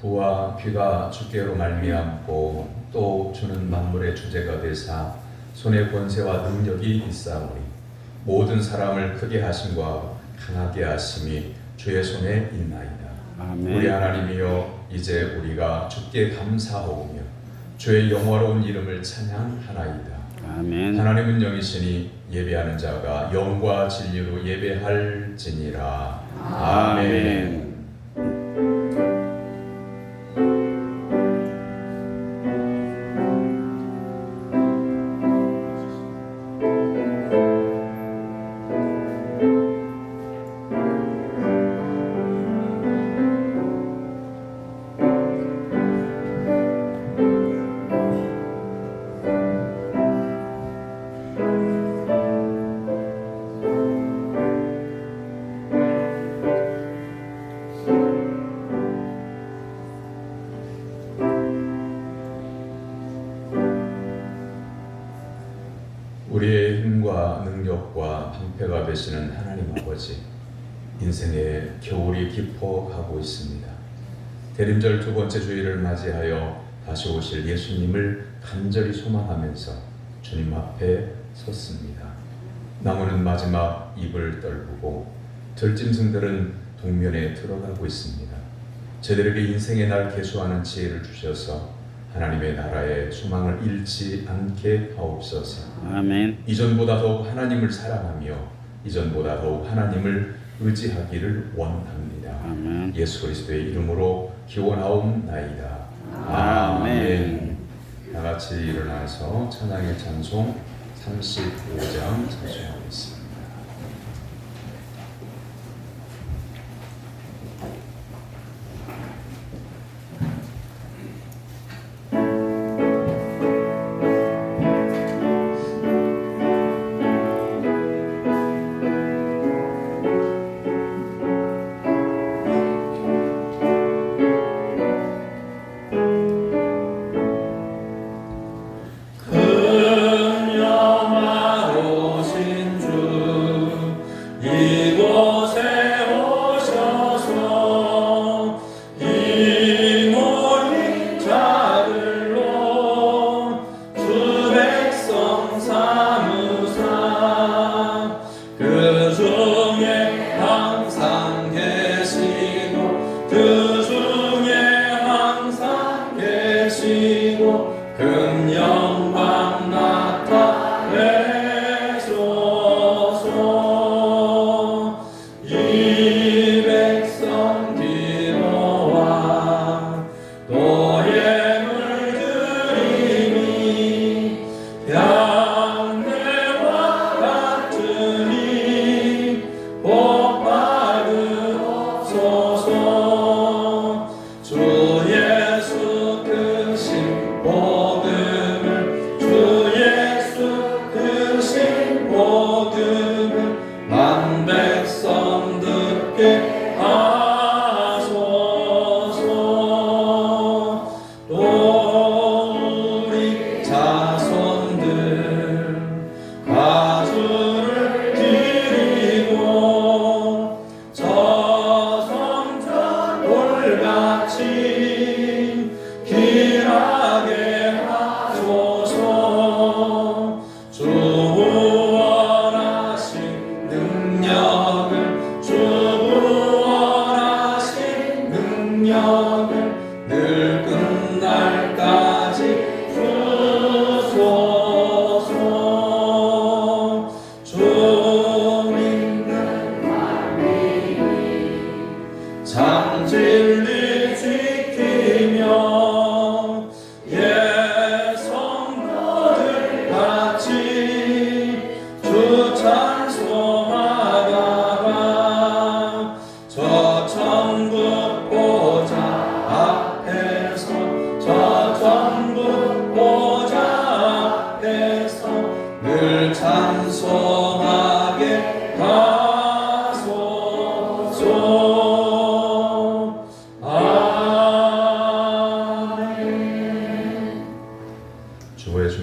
부와 귀가 주께로 말미암고 또 주는 만물의 주제가 되사 손의 권세와 능력이 있사오니 모든 사람을 크게 하심과 강하게 하심이 주의 손에 있나이다. 아멘. 우리 하나님이여 이제 우리가 주께 감사하오며 주의 영화로운 이름을 찬양하나이다. 아멘. 하나님은 영이시니 예배하는 자가 영과 진리로 예배할지니라. 아멘. 우리의 힘과 능력과 방패가 되시는 하나님 아버지, 인생의 겨울이 깊어가고 있습니다. 대림절 두 번째 주일을 맞이하여 다시 오실 예수님을 간절히 소망하면서 주님 앞에 섰습니다. 나무는 마지막 잎을 떨구고 들짐승들은 동면에 들어가고 있습니다. 저들에게 인생의 날 계수하는 지혜를 주셔서 하나님의 나라의 소망을 잃지 않게 하옵소서. 아멘. 이전보다 더욱 하나님을 사랑하며 이전보다 더욱 하나님을 의지하기를 원합니다. 아멘. 예수 그리스도의 이름으로 기원하옵나이다. 아멘. 다 같이 일어나서 찬양의 찬송 35장 찬송하겠습니다.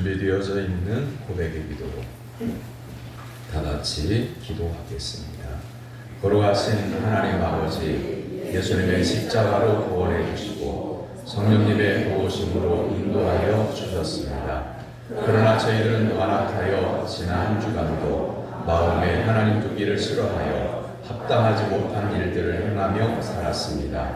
준비되어져 있는 고백의 기도로 다 같이 기도하겠습니다. 거룩하신 하나님 아버지, 예수님의 십자가로 구원해 주시고 성령님의 도우심으로 인도하여 주셨습니다. 그러나 저희들은 완악하여 지난 한 주간도 마음에 하나님 두기를 싫어하여 합당하지 못한 일들을 행하며 살았습니다.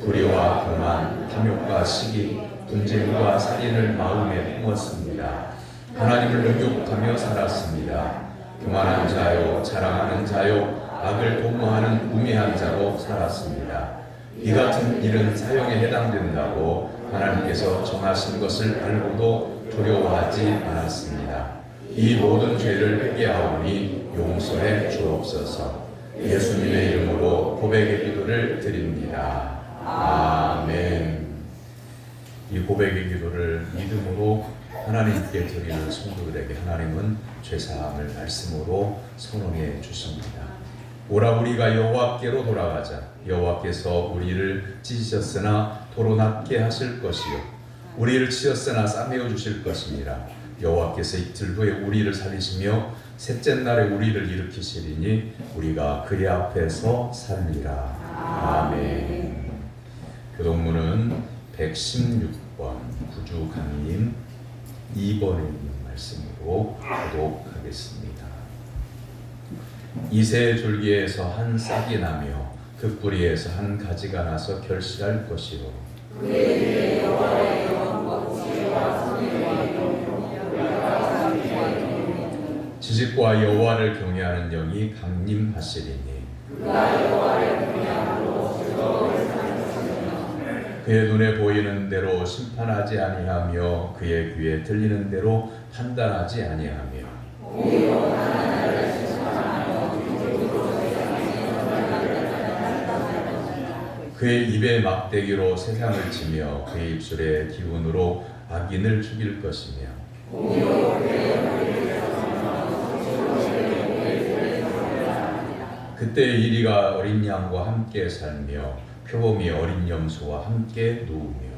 불의와 교만, 탐욕과 시기, 분쟁과 살인을 마음에 품었습니다. 하나님을 능욕하며 살았습니다. 교만한 자요, 자랑하는 자요, 악을 도모하는 우매한 자로 살았습니다. 이 같은 일은 사형에 해당된다고 하나님께서 정하신 것을 알고도 두려워하지 않았습니다. 이 모든 죄를 회개하오니 용서해 주옵소서. 예수님의 이름으로 고백의 기도를 드립니다. 아멘. 이 고백의 기도를 믿음으로 하나님께 드리는 성도들에게 하나님은 죄사함을 말씀으로 선언해 주십니다. 오라 우리가 여호와께로 돌아가자. 여호와께서 우리를 찢으셨으나 도로 낫게 하실 것이요 우리를 치었으나 싸매어 주실 것이니라. 여호와께서 이틀 후에 우리를 살리시며 셋째 날에 우리를 일으키시리니 우리가 그의 앞에서 살리라. 아멘. 교동문은 116번 구주 강림 2번에 있는 말씀으로 교독하겠습니다. 이새 줄기에서 한 싹이 나며 그 뿌리에서 한 가지가 나서 결실할 것이요 지식과 여호와를 경외하는 영이 강림하시리니 그의 눈에 보이는 대로 심판하지 아니하며 그의 귀에 들리는 대로 판단하지 아니하며 그의 입에 막대기로 세상을 치며 그의 입술의 기운으로 악인을 죽일 것이며 그때 이리가 어린 양과 함께 살며 표범이 어린 염소와 함께 누우며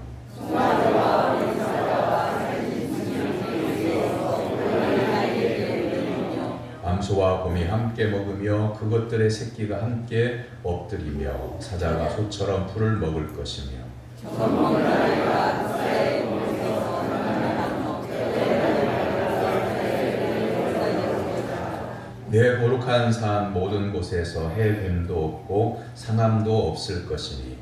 암소와 곰이 함께 먹으며 그것들의 새끼가 함께 엎드리며 사자가 소처럼 풀을 먹을 것이며 내 거룩한 산 모든 곳에서 해뱀도 없고 상함도 없을 것이니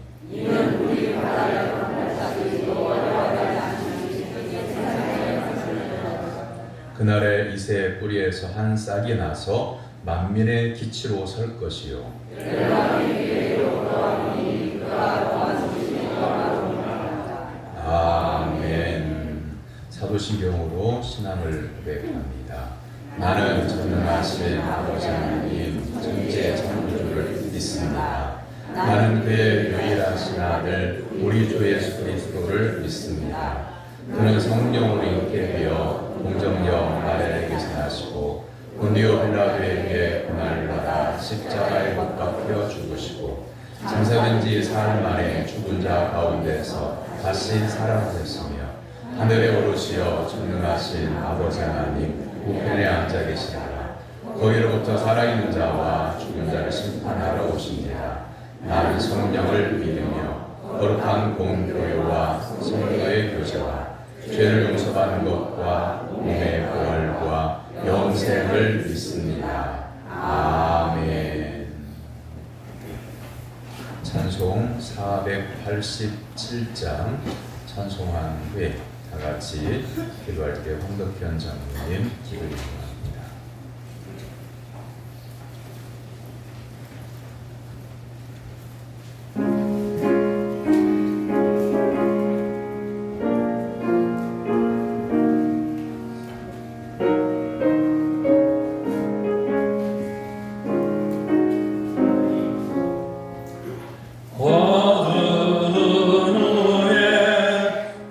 그날에 이새의 뿌리에서 한 싹이 나서 만민의 기치로 설 것이요 아멘. 사도신경으로 신앙을 고백합니다. 나는 전능하신 아버지 하나님 천지의 창조주를 믿습니다. 나는 그의 유일하신 아들 우리 주 예수 그리스도를 믿습니다. 그는 성령으로 잉태 되어 공정령 마리아에게서 나시고 본디오 빌라도에게 고난을 받아 십자가에 못 박혀 죽으시고 장사된 지 사흘 만에 죽은 자 가운데서 다시 살아나셨으며 하늘에 오르시어 전능하신 아버지 하나님 우편에 앉아 계시다가 거기로부터 살아있는 자와 죽은 자를 심판하러 오십니다. 나는 성령을 믿으며 거룩한 공교회와 성도의 교제와 죄를 용서받는 것과 몸의 부활과 영생을 믿습니다. 아멘. 찬송 487장 찬송한 후에 다 같이 기도할 때 황덕현 장로님 기도 요청합니다.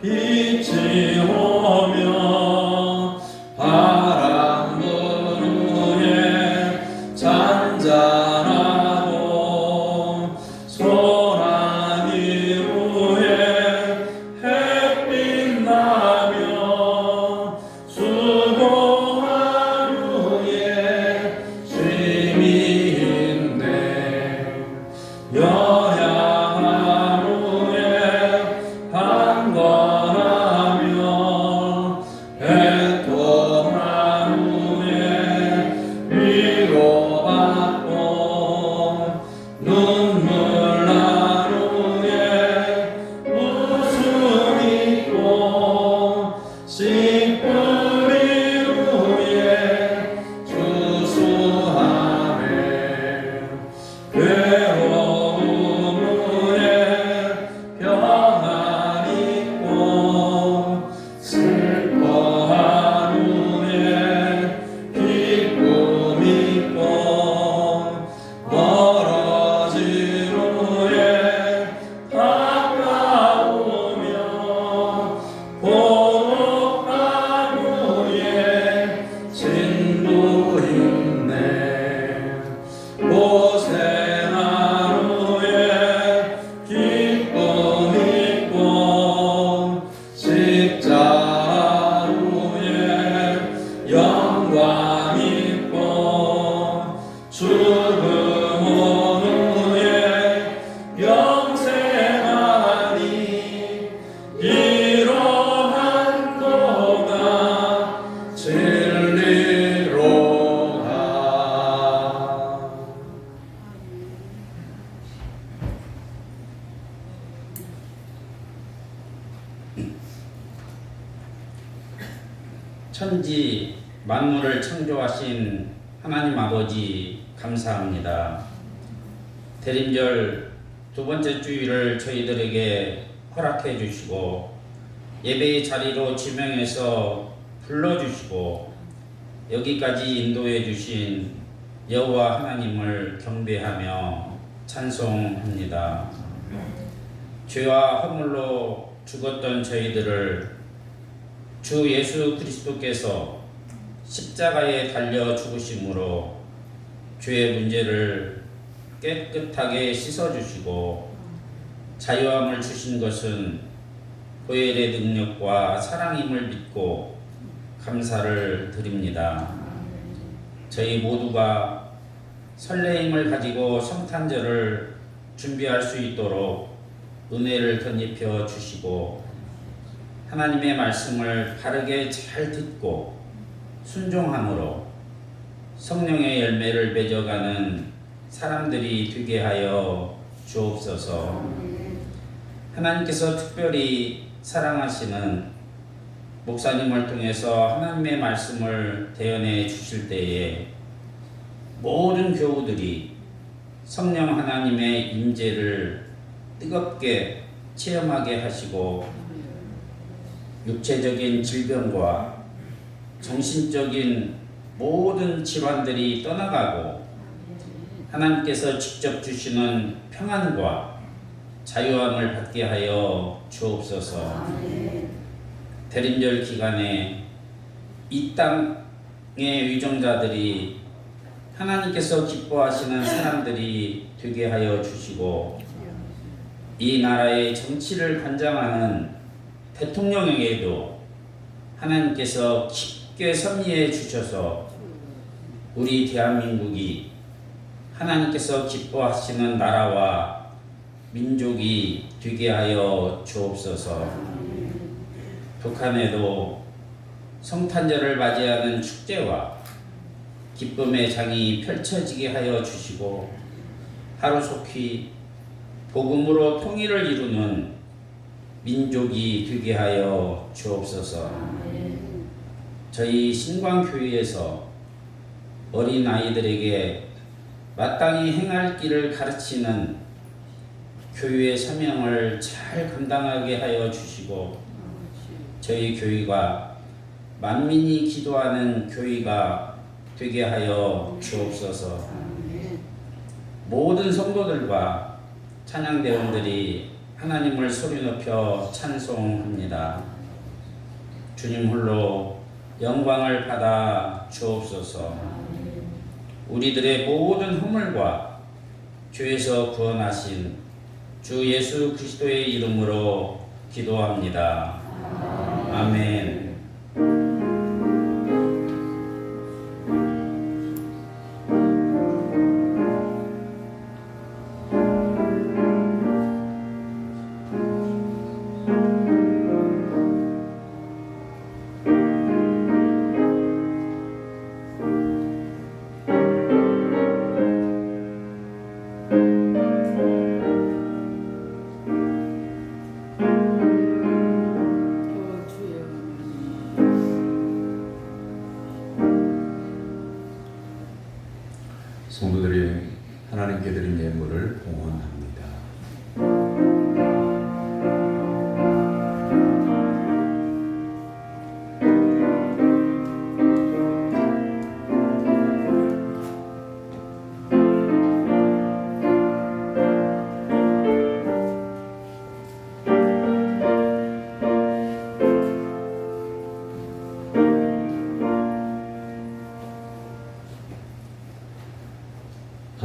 빛이 오면 바람 천지 만물을 창조하신 하나님 아버지 감사합니다. 대림절 두 번째 주일을 저희들에게 허락해 주시고 예배의 자리로 지명해서 불러주시고 여기까지 인도해 주신 여호와 하나님을 경배하며 찬송합니다. 죄와 허물로 죽었던 저희들을 주 예수 그리스도께서 십자가에 달려 죽으심으로 죄의 문제를 깨끗하게 씻어주시고 자유함을 주신 것은 보혈의 능력과 사랑임을 믿고 감사를 드립니다. 저희 모두가 설레임을 가지고 성탄절을 준비할 수 있도록 은혜를 덧입혀 주시고 하나님의 말씀을 바르게 잘 듣고 순종함으로 성령의 열매를 맺어가는 사람들이 되게 하여 주옵소서. 하나님께서 특별히 사랑하시는 목사님을 통해서 하나님의 말씀을 대언해 주실 때에 모든 교우들이 성령 하나님의 임재를 뜨겁게 체험하게 하시고 육체적인 질병과 정신적인 모든 질환들이 떠나가고 하나님께서 직접 주시는 평안과 자유함을 받게 하여 주옵소서. 대림절 기간에 이 땅의 위정자들이 하나님께서 기뻐하시는 사람들이 되게 하여 주시고 이 나라의 정치를 관장하는 대통령에게도 하나님께서 깊게 섭리해 주셔서 우리 대한민국이 하나님께서 기뻐하시는 나라와 민족이 되게 하여 주옵소서. 북한에도 성탄절을 맞이하는 축제와 기쁨의 장이 펼쳐지게 하여 주시고 하루속히 복음으로 통일을 이루는 민족이 되게 하여 주옵소서. 저희 신광교회에서 어린 아이들에게 마땅히 행할 길을 가르치는 교회의 사명을 잘 감당하게 하여 주시고 저희 교회가 만민이 기도하는 교회가 되게 하여 주옵소서. 모든 성도들과 찬양대원들이 하나님을 소리 높여 찬송합니다. 주님 홀로 영광을 받아 주옵소서. 우리들의 모든 허물과 죄에서 구원하신 주 예수 그리스도의 이름으로 기도합니다. 아멘. 성도들이 하나님께 드린 예물을 봉헌합니다.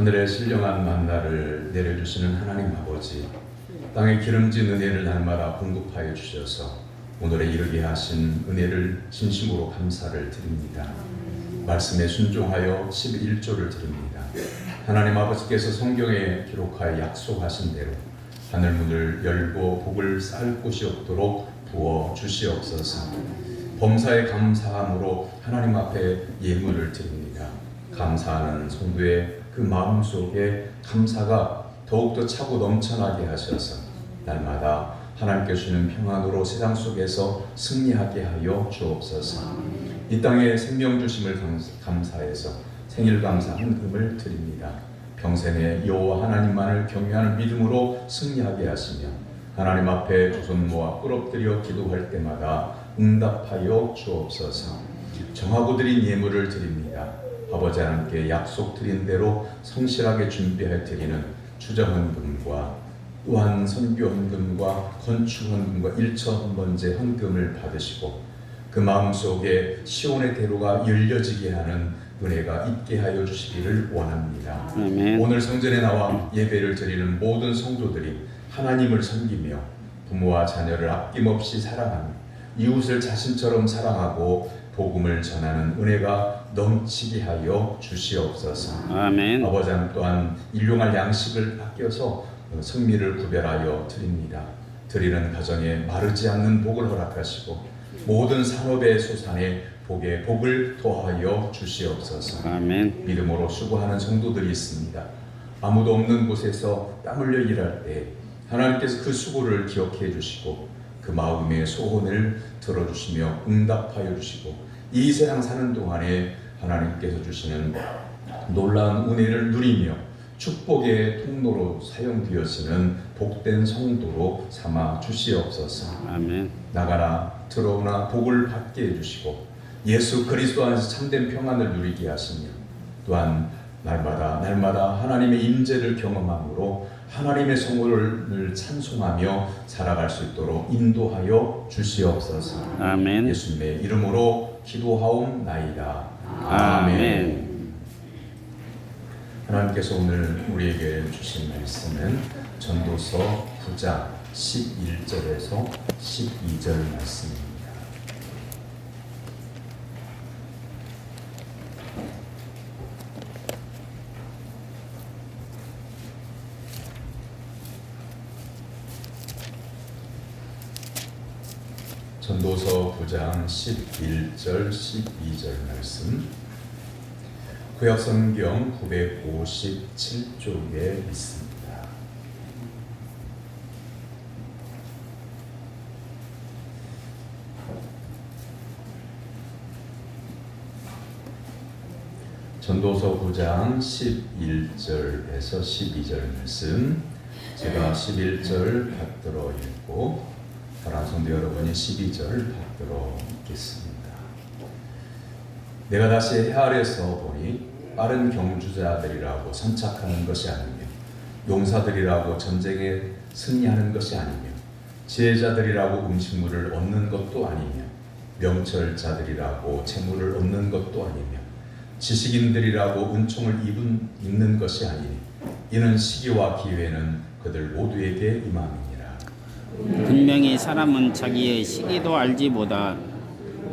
하늘의 신령한 만나를 내려주시는 하나님 아버지, 땅의 기름진 은혜를 날마다 공급하여 주셔서 오늘에 이르게 하신 은혜를 진심으로 감사를 드립니다. 말씀에 순종하여 11조를 드립니다. 하나님 아버지께서 성경에 기록하여 약속하신 대로 하늘문을 열고 복을 쌓을 곳이 없도록 부어 주시옵소서. 범사에 감사함으로 하나님 앞에 예물을 드립니다. 감사하는 성도의 그 마음속에 감사가 더욱더 차고 넘쳐나게 하셔서 날마다 하나님께 주시는 평안으로 세상 속에서 승리하게 하여 주옵소서. 이 땅에 생명 주심을 감사해서 생일 감사 헌금을 드립니다. 평생에 여호와 하나님만을 경외하는 믿음으로 승리하게 하시며 하나님 앞에 두 손 모아 꿇어뜨려 기도할 때마다 응답하여 주옵소서. 정하고 드린 예물을 드립니다. 아버지 하나님께 약속 드린 대로 성실하게 준비해 드리는 추정헌금과 또한 선교헌금과 건축헌금과 일처헌번제 헌금을 받으시고 그 마음속에 시온의 대로가 열려지게 하는 은혜가 있게 하여 주시기를 원합니다. 아멘. 오늘 성전에 나와 예배를 드리는 모든 성도들이 하나님을 섬기며 부모와 자녀를 아낌없이 사랑하며 이웃을 자신처럼 사랑하고 복음을 전하는 은혜가 넘치게 하여 주시옵소서. 아멘. 아버지 하나님 또한 일용할 양식을 아껴서 성미를 구별하여 드립니다. 드리는 가정에 마르지 않는 복을 허락하시고 모든 산업의 소산에 복을 더하여 주시옵소서. 아멘. 믿음으로 수고하는 성도들이 있습니다. 아무도 없는 곳에서 땀 흘려 일할 때 하나님께서 그 수고를 기억해 주시고 그 마음의 소원을 들어주시며 응답하여 주시고 이 세상 사는 동안에 하나님께서 주시는 놀라운 은혜를 누리며 축복의 통로로 사용되어지는 복된 성도로 삼아 주시옵소서. 아멘. 나가나 들어오나 복을 받게 해주시고 예수 그리스도 안에서 참된 평안을 누리게 하시며 또한 날마다 하나님의 임재를 경험함으로 하나님의 성호를 찬송하며 살아갈 수 있도록 인도하여 주시옵소서. 아멘. 예수님의 이름으로 기도하옵나이다. 아멘. 하나님께서 오늘 우리에게 주신 말씀은 전도서 9장 11절에서 12절 말씀입니다. 전도서 9장 11절 12절 말씀 구약성경 957쪽에 있습니다. 전도서 9장 11절에서 12절 말씀 제가 11절 받들어 읽고 사랑하는 성도 여러분이 12절 받들어 읽겠습니다. 내가 다시 해 아래서 보니 빠른 경주자들이라고 선착하는 것이 아니며 용사들이라고 전쟁에 승리하는 것이 아니며 지혜자들이라고 음식물을 얻는 것도 아니며 명철자들이라고 재물을 얻는 것도 아니며 지식인들이라고 은총을 입는 것이 아니니 이는 시기와 기회는 그들 모두에게 임함이니라. 분명히 사람은 자기의 시기도 알지 못하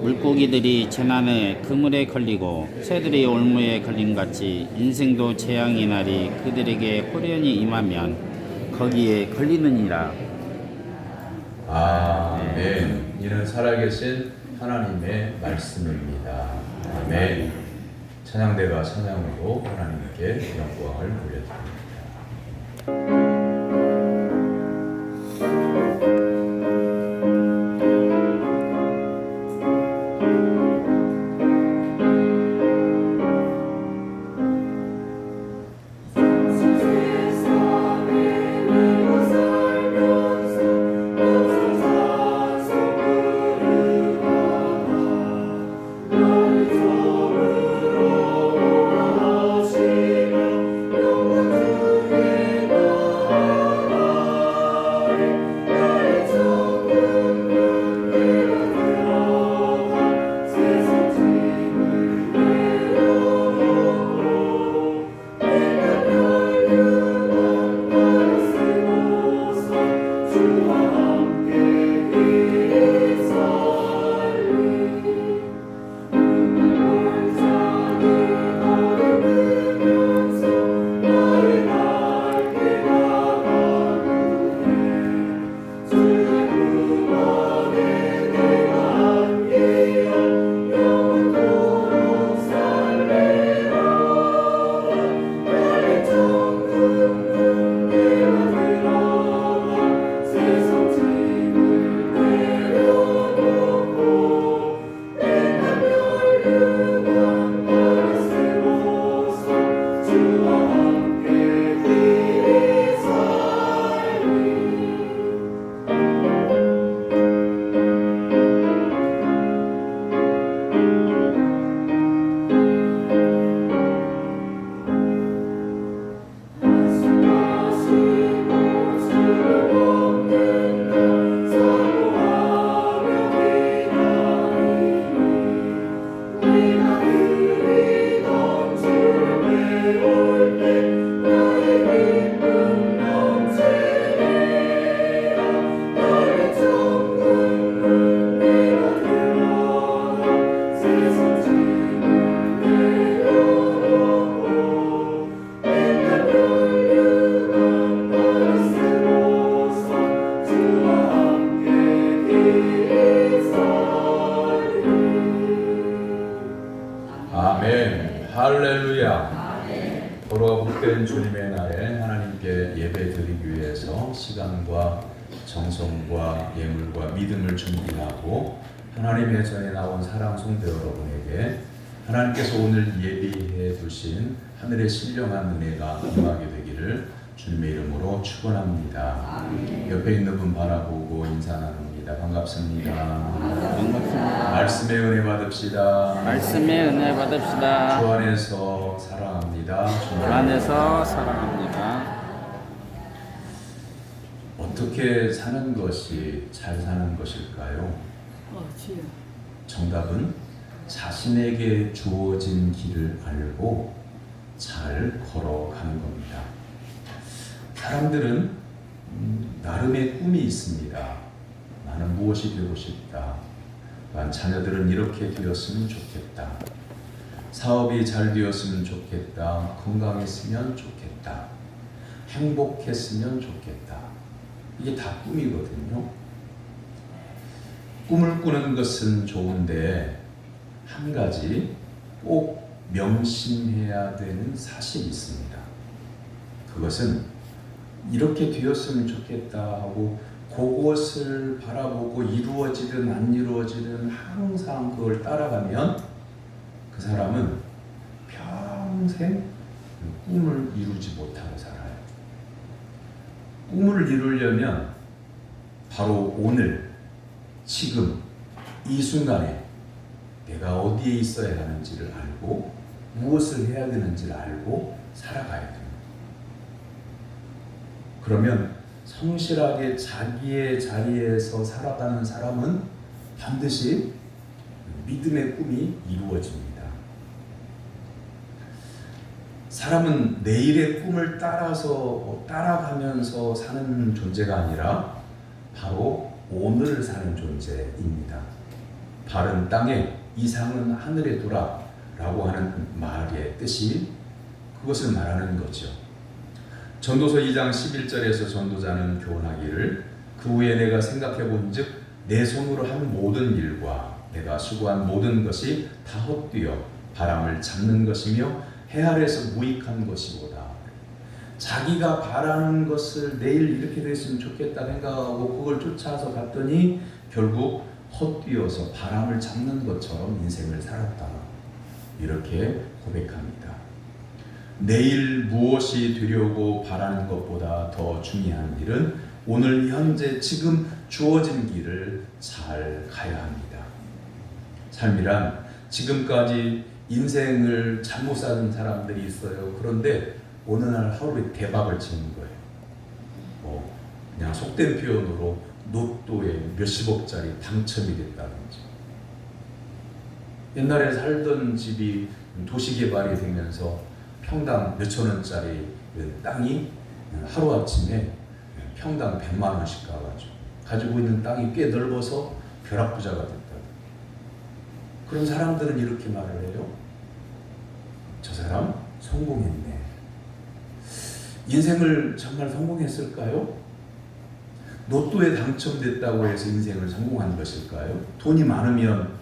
물고기들이 재난에 그물에 걸리고 새들이 올무에 걸린 같이 인생도 재앙의 날이 그들에게 호련히 임하면 거기에 걸리느니라. 아멘. 이는 살아계신 하나님의 말씀입니다. 아멘. 찬양대가 찬양으로 하나님께 영광을 돌려드립니다. 할렐루야. 도로가 복된 주님의 날에 하나님께 예배 드리기 위해서 시간과 정성과 예물과 믿음을 준비하고 하나님의 전에 나온 사랑 성도 여러분에게 하나님께서 오늘 예비해 두신 하늘의 신령한 은혜가 임하게 되기를 주님의 이름으로 축원합니다. 옆에 있는 분 바라보고 인사 나눕니다. 반갑습니다. 반갑습니다. 말씀의 은혜 받읍시다. 말씀의 은혜 받읍시다. 주 안에서 사랑합니다. 주 안에서 사랑합니다. 어떻게 사는 것이 잘 사는 것일까요? 정답은 자신에게 주어진 길을 알고 잘 걸어가는 겁니다. 사람들은 나름의 꿈이 있습니다. 나는 무엇이 되고 싶다. 난 자녀들은 이렇게 되었으면 좋겠다. 사업이 잘 되었으면 좋겠다. 건강했으면 좋겠다. 행복했으면 좋겠다. 이게 다 꿈이거든요. 꿈을 꾸는 것은 좋은데 한 가지 꼭 명심해야 되는 사실이 있습니다. 그것은 이렇게 되었으면 좋겠다 하고 그것을 바라보고 이루어지든 안 이루어지든 항상 그걸 따라가면 그 사람은 평생 꿈을 이루지 못하고 살아요. 꿈을 이루려면 바로 오늘, 지금, 이 순간에 내가 어디에 있어야 하는지를 알고 무엇을 해야 되는지를 알고 살아가야 됩니다. 그러면 성실하게 자기의 자리에서 살아가는 사람은 반드시 믿음의 꿈이 이루어집니다. 사람은 내일의 꿈을 따라가면서 사는 존재가 아니라 바로 오늘을 사는 존재입니다. 발은 땅에 이상은 하늘에 두라 라고 하는 말의 뜻이 그것을 말하는 거죠. 전도서 2장 11절에서 전도자는 교훈하기를 그 후에 내가 생각해 본즉 내 손으로 한 모든 일과 내가 수고한 모든 것이 다 헛되어 바람을 잡는 것이며 해 아래에서 무익한 것이로다. 자기가 바라는 것을 내일 이렇게 됐으면 좋겠다 생각하고 그걸 쫓아서 갔더니 결국 헛되어서 바람을 잡는 것처럼 인생을 살았다. 이렇게 고백합니다. 내일 무엇이 되려고 바라는 것보다 더 중요한 일은 오늘 현재 지금 주어진 길을 잘 가야 합니다. 삶이란 지금까지 인생을 잘못 사는 사람들이 있어요. 그런데 어느 날 하루에 대박을 치는 거예요. 그냥 속된 표현으로 로또에 몇십억짜리 당첨이 됐다든지. 옛날에 살던 집이 도시개발이 되면서 평당 몇천 원짜리 땅이 하루아침에 평당 100만 원씩 가지고 있는 땅이 꽤 넓어서 벼락부자가 됐다. 그런 사람들은 이렇게 말을 해요. 저 사람 성공했네. 인생을 정말 성공했을까요? 로또에 당첨됐다고 해서 인생을 성공한 것일까요? 돈이 많으면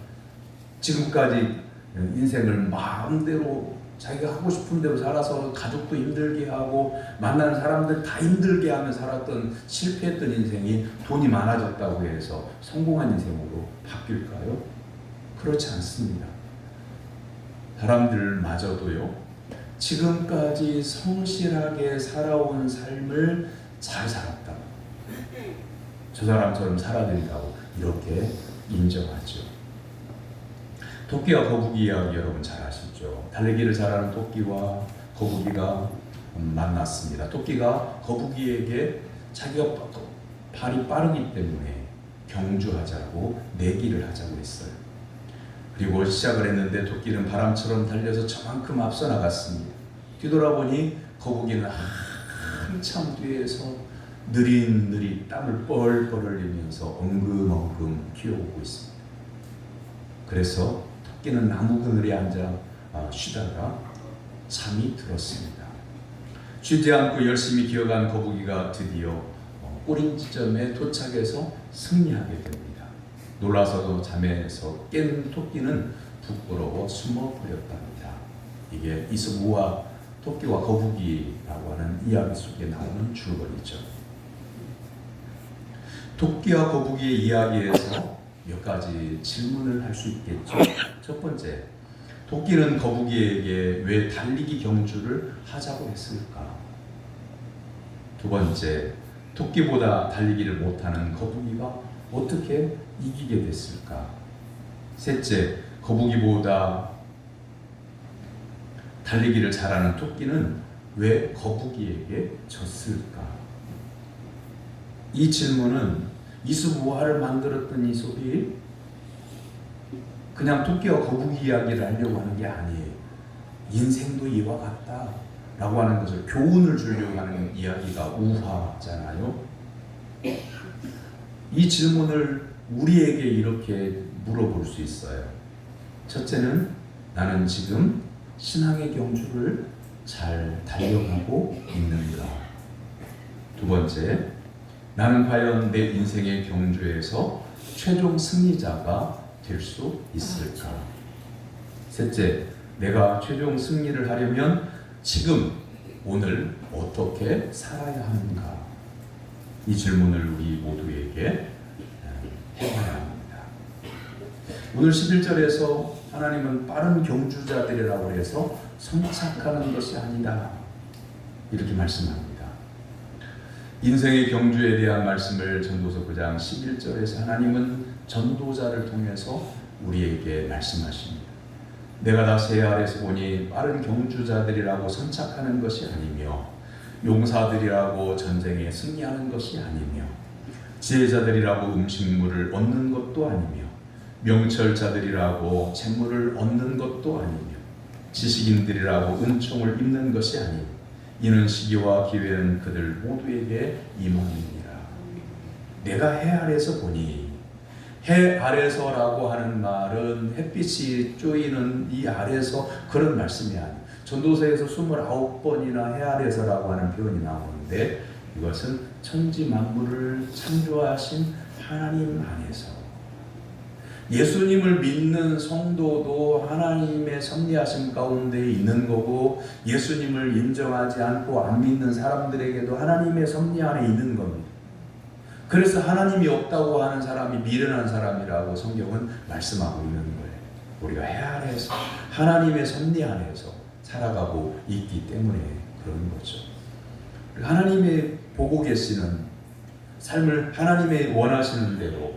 지금까지 인생을 마음대로 자기가 하고 싶은 대로 살아서 가족도 힘들게 하고 만나는 사람들 다 힘들게 하며 살았던 실패했던 인생이 돈이 많아졌다고 해서 성공한 인생으로 바뀔까요? 그렇지 않습니다. 사람들마저도요, 지금까지 성실하게 살아온 삶을 잘 살았다. 저 사람처럼 살아야 된다고 이렇게 인정하죠. 토끼와 거북이 이야기 여러분 잘 아시죠? 달리기를 잘하는 토끼와 거북이가 만났습니다. 토끼가 거북이에게 자기가 발이 빠르기 때문에 경주하자고 내기를 하자고 했어요. 그리고 시작을 했는데 토끼는 바람처럼 달려서 저만큼 앞서 나갔습니다. 뒤돌아보니 거북이는 한참 뒤에서 느릿느릿 땀을 뻘뻘 흘리면서 엉금엉금 기어오고 있습니다. 그래서 토끼는 나무 그늘에 앉아 쉬다가 잠이 들었습니다. 쉬지 않고 열심히 기어간 거북이가 드디어 꼬린 지점에 도착해서 승리하게 됩니다. 놀라서도 잠에서 깬 토끼는 부끄러워 숨어버렸답니다. 이게 이스무와 토끼와 거북이라고 하는 이야기 속에 나오는 줄거리죠. 토끼와 거북이의 이야기에서 몇 가지 질문을 할 수 있겠죠. 첫 번째, 토끼는 거북이에게 왜 달리기 경주를 하자고 했을까? 두 번째, 토끼보다 달리기를 못하는 거북이가 어떻게 이기게 됐을까? 셋째, 거북이보다 달리기를 잘하는 토끼는 왜 거북이에게 졌을까? 이 질문은 이수무화를 만들었던 이솝이 그냥 토끼와 거북이 이야기를 하려고 하는 게 아니에요. 인생도 이와 같다 라고 하는 것을 교훈을 주려고 하는 이야기가 우화잖아요. 이 질문을 우리에게 이렇게 물어볼 수 있어요. 첫째는 나는 지금 신앙의 경주를 잘 달려가고 있는가? 두 번째, 나는 과연 내 인생의 경주에서 최종 승리자가 될 수 있을까? 셋째, 내가 최종 승리를 하려면 지금 오늘 어떻게 살아야 하는가? 이 질문을 우리 모두에게 해봐야 합니다. 오늘 11절에서 하나님은 빠른 경주자들이라고 해서 성착하는 것이 아니다 이렇게 말씀합니다. 인생의 경주에 대한 말씀을 전도서 9장 11절에서 하나님은 전도자를 통해서 우리에게 말씀하십니다. 내가 다 새 아래서 보니 빠른 경주자들이라고 선착하는 것이 아니며 용사들이라고 전쟁에 승리하는 것이 아니며 지혜자들이라고 음식물을 얻는 것도 아니며 명철자들이라고 재물을 얻는 것도 아니며 지식인들이라고 은총을 입는 것이 아니며 이는 시기와 기회는 그들 모두에게 임함이니라. 내가 해 아래서 보니, 해 아래서라고 하는 말은 햇빛이 쪼이는 이 아래서 그런 말씀이 아니에요. 전도서에서 29번이나 해 아래서라고 하는 표현이 나오는데 이것은 천지 만물을 창조하신 하나님 안에서 예수님을 믿는 성도도 하나님의 섭리하심 가운데 있는 거고 예수님을 인정하지 않고 안 믿는 사람들에게도 하나님의 섭리 안에 있는 겁니다. 그래서 하나님이 없다고 하는 사람이 미련한 사람이라고 성경은 말씀하고 있는 거예요. 우리가 해 아래에서 하나님의 섭리 안에서 살아가고 있기 때문에 그런 거죠. 하나님의 보고 계시는 삶을 하나님의 원하시는 대로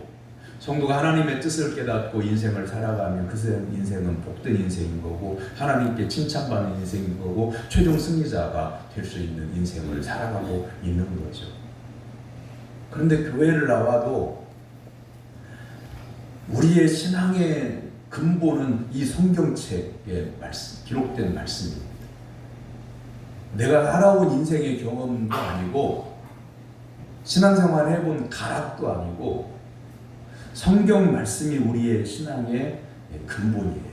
성도가 하나님의 뜻을 깨닫고 인생을 살아가면 그 인생은 복된 인생인 거고 하나님께 칭찬받는 인생인 거고 최종 승리자가 될 수 있는 인생을 살아가고 있는 거죠. 그런데 교회를 나와도 우리의 신앙의 근본은 이 성경책에 기록된 말씀입니다. 내가 살아온 인생의 경험도 아니고 신앙생활 해본 가락도 아니고 성경 말씀이 우리의 신앙의 근본이에요.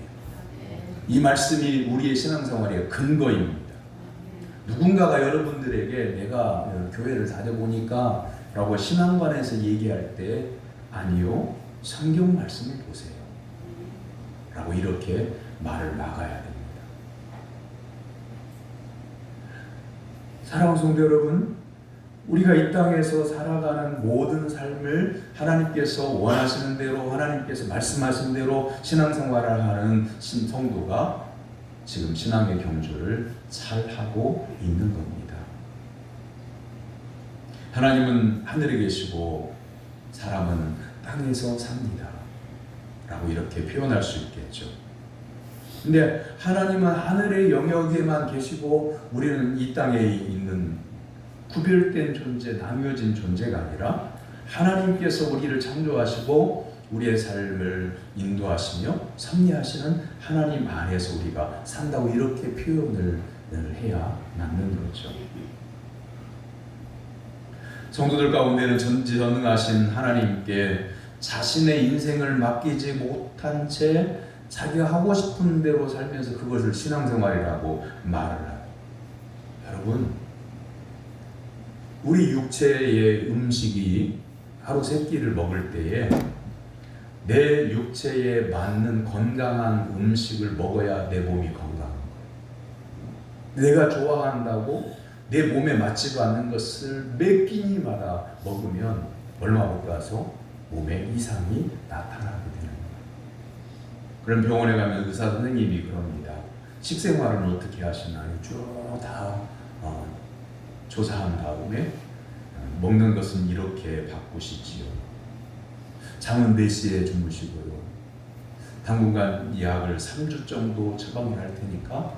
이 말씀이 우리의 신앙생활의 근거입니다. 누군가가 여러분들에게 내가 교회를 다녀보니까 라고 신앙관에서 얘기할 때 아니요, 성경 말씀을 보세요 라고 이렇게 말을 막아야 됩니다. 사랑하는 성도 여러분, 우리가 이 땅에서 살아가는 모든 삶을 하나님께서 원하시는 대로 하나님께서 말씀하신 대로 신앙생활을 하는 성도가 지금 신앙의 경주를 잘 하고 있는 겁니다. 하나님은 하늘에 계시고 사람은 땅에서 삽니다 라고 이렇게 표현할 수 있겠죠. 근데 하나님은 하늘의 영역에만 계시고 우리는 이 땅에 있는 구별된 존재, 나뉘어진 존재가 아니라 하나님께서 우리를 창조하시고 우리의 삶을 인도하시며 섭리하시는 하나님 안에서 우리가 산다고 이렇게 표현을 해야 맞는 거죠. 성도들 가운데는 전지전능하신 하나님께 자신의 인생을 맡기지 못한 채 자기가 하고 싶은 대로 살면서 그것을 신앙생활이라고 말을 해요. 여러분, 우리 육체의 음식이 하루 세 끼를 먹을 때에 내 육체에 맞는 건강한 음식을 먹어야 내 몸이 건강한 거예요. 내가 좋아한다고 내 몸에 맞지도 않는 것을 매 끼니마다 먹으면 얼마 못 가서 몸에 이상이 나타나게 되는 거예요. 그럼 병원에 가면 의사 선생님이 그럽니다. 식생활은 어떻게 하시나요? 쭉 다 조사한 다음에 먹는 것은 이렇게 바꾸시지요. 잠은 4시에 주무시고요. 당분간 이 약을 3주 정도 처방을 할 테니까